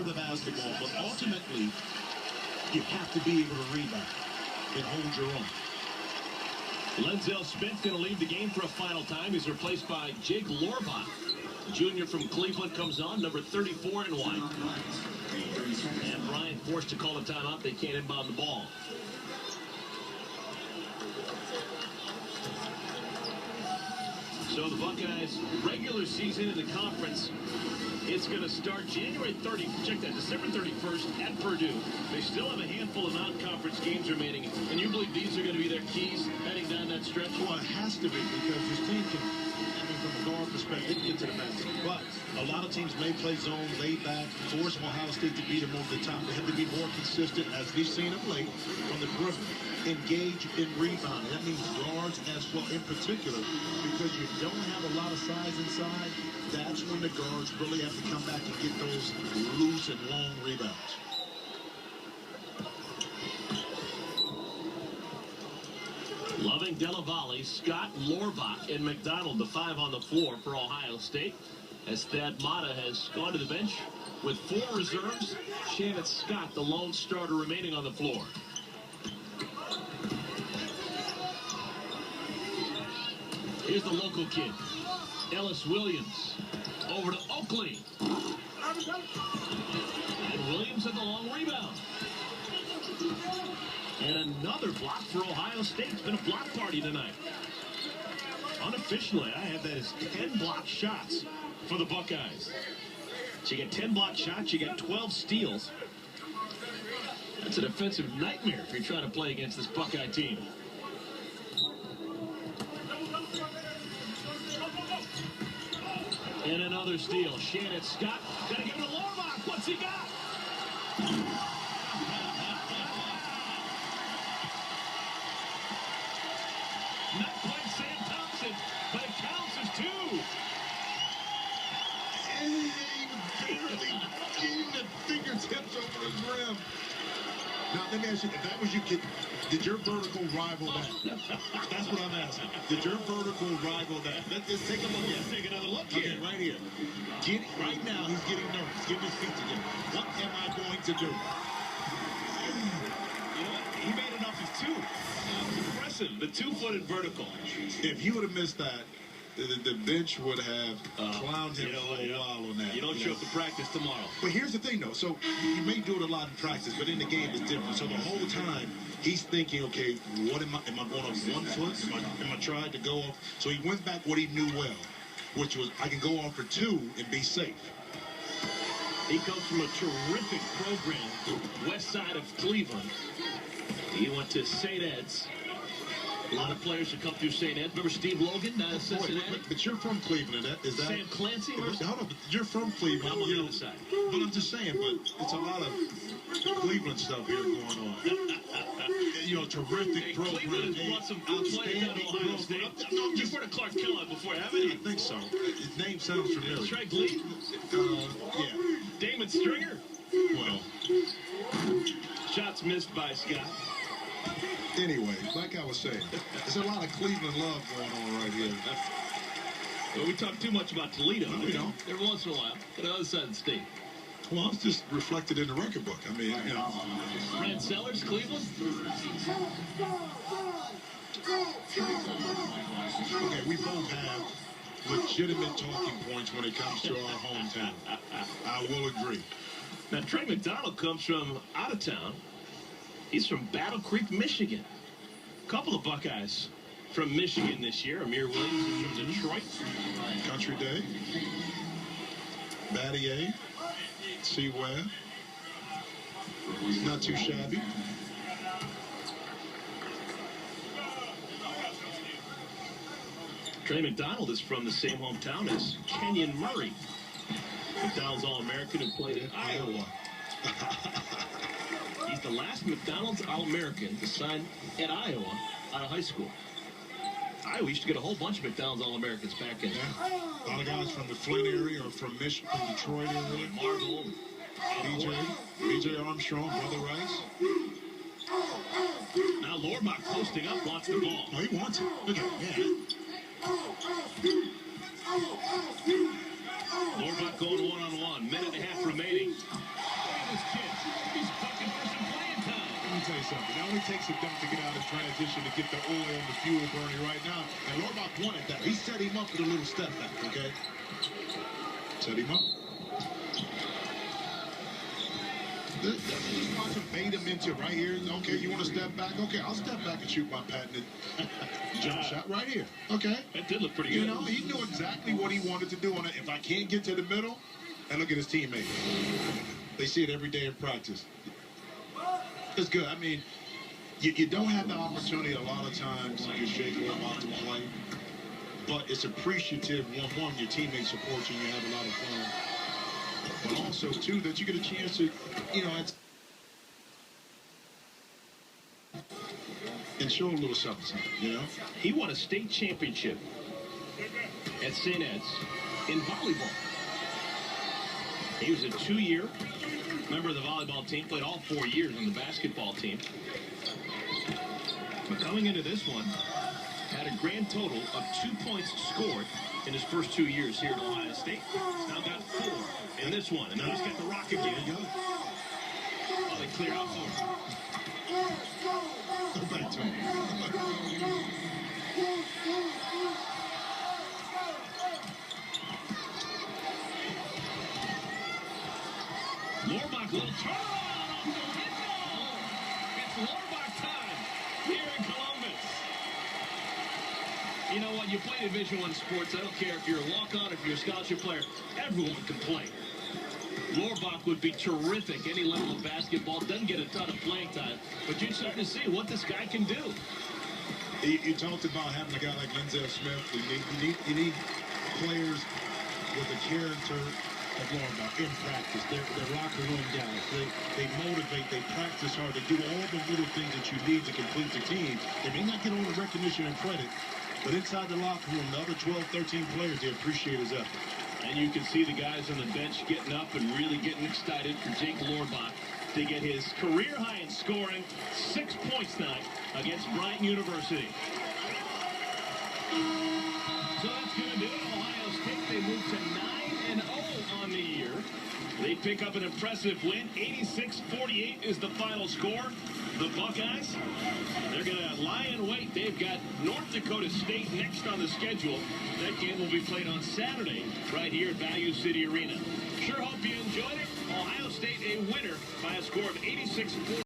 the basketball, but ultimately, you have to be able to rebound and hold your own. Lenzel Smith going to leave the game for a final time. He's replaced by Jake Lorbach. The junior from Cleveland comes on, number 34 in white. And Bryant forced to call a timeout. They can't inbound the ball. So the Buckeyes' regular season in the conference, it's going to start January 30th. Check that, December 31st at Purdue. They still have a handful of non-conference games remaining. And you believe these are going to be their keys heading down that stretch? Well, it has to be, because this team can, from a guard perspective, they can get to the basket. But a lot of teams may play zone, lay back, force Ohio State to beat them over the top. They have to be more consistent, as we've seen of late, from the perimeter. Engage in rebounding. That means guards as well in particular, because you don't have a lot of size inside. That's when the guards really have to come back and get those loose and long rebounds. Loving Della Valle, Scott, Lorbach, and McDonald, the 5 on the floor for Ohio State, as Thad Matta has gone to the bench with 4 reserves. Shannon Scott, the lone starter, remaining on the floor. Here's the local kid, Ellis Williams, over to Oakley. And Williams at the long rebound. And another block for Ohio State. It's been a block party tonight. Unofficially, I have that as 10 block shots for the Buckeyes. So you get 10 block shots, you get 12 steals. That's a defensive nightmare if you're trying to play against this Buckeye team. And another steal. Shannon Scott got to give it to Lorbach. What's he got? Not quite Sam Thompson, but it counts as 2. Barely getting the fingertips over the rim. Now, let me ask you, if that was you, did your vertical rival that? That's what I'm asking. Did your vertical rival that? Let's just take a look at it. Take another look here. Okay, right here. Right now, he's getting nervous. Getting his feet together. What am I going to do? You know what? He made it off his 2. It's impressive. The 2-footed vertical. If he would have missed that, the bench would have clowned him for a while on that. You don't show up to practice tomorrow. But here's the thing, though. So you may do it a lot in practice, but in the game it's different. So the whole time he's thinking, okay, what am I going off 1 foot? Am I trying to go off? So he went back what he knew well, which was I can go off for 2 and be safe. He comes from a terrific program, west side of Cleveland. He went to St. Ed's. A lot of players who come through St. Ed. Remember Steve Logan down in Cincinnati? But you're from Cleveland, is that? Sam Clancy? Hold on, but you're from Cleveland. I'm on the other side. But I'm just saying, but it's a lot of Cleveland stuff here going on. Terrific program. Cleveland has brought some good players out of Ohio State. You've heard of Clark Kellogg before, haven't you? I think so. His name sounds familiar. Trey Lee? Yeah. Damon Stringer? Well. Shots missed by Scott. Anyway, like I was saying, there's a lot of Cleveland love going on right here. Well, we talk too much about Toledo. We don't. Every once in a while. On the other side of the state. Well, it's just reflected in the record book. I mean, Brad Sellers, Cleveland? Okay, we both have legitimate talking points when it comes to our hometown. I will agree. Now, Trey McDonald comes from out of town. He's from Battle Creek, Michigan. A couple of Buckeyes from Michigan this year. Amir Williams is from Detroit. Country Day. Battier. C. Webb. Not too shabby. Trey McDonald is from the same hometown as Kenyon Murray. McDonald's All-American who played in Iowa. He's the last McDonald's All-American to sign at Iowa out of high school. Iowa used to get a whole bunch of McDonald's All-Americans back in. Yeah. A lot of guys from the Flint area or from Michigan, from Detroit area. Marvel. B.J. Armstrong, Brother Rice. Now Lorbach posting up, wants the ball. Oh, he wants it. Look at him. Lorbach going one-on-one. Minute and a half remaining. something. It only takes a dunk to get out of transition to get the oil and the fuel burning right now. And Lorbach wanted that. He set him up with a little step back, okay? Set him up. Just watch him bait him into right here. Okay, you want to step back? Okay, I'll step back and shoot my patented jump shot right here. Okay. That did look pretty good. You know, he knew exactly what he wanted to do on it. If I can't get to the middle, and look at his teammates. They see it every day in practice. It's good. I mean, you don't have the opportunity a lot of times to shake Lorbach to play, but it's appreciative, one, your teammates support you, and you have a lot of fun. But also, too, that you get a chance to, and show a little something, He won a state championship at St. Ed's in volleyball. He was a 2-year member of the volleyball team, played all 4 years on the basketball team. But coming into this one, had a grand total of 2 points scored in his first 2 years here at Ohio State. He's now got 4 in this one. And now he's got the rock again. Oh, they clear out for him. Go back to him. Lorbach, little turnaround off the window. It's Lorbach time here in Columbus. You know what? You play Division I sports. I don't care if you're a walk-on, if you're a scholarship player. Everyone can play. Lorbach would be terrific any level of basketball. Doesn't get a ton of playing time, but you're starting to see what this guy can do. You talked about having a guy like Lindsay Smith. You need players with the character of Lorbach in practice. They're locker room guys. They motivate. They practice hard. They do all the little things that you need to complete the team. They may not get all the recognition and credit, but inside the locker room, the other 12, 13 players, they appreciate his effort. And you can see the guys on the bench getting up and really getting excited for Jake Lorbach to get his career high in scoring, 6 points tonight against Bryant University. So that's going to do it. Ohio State, they move to 9-0 on the year. They pick up an impressive win. 86-48 is the final score. The Buckeyes, they're going to lie in wait. They've got North Dakota State next on the schedule. That game will be played on Saturday right here at Value City Arena. Sure hope you enjoyed it. Ohio State a winner by a score of 86-48.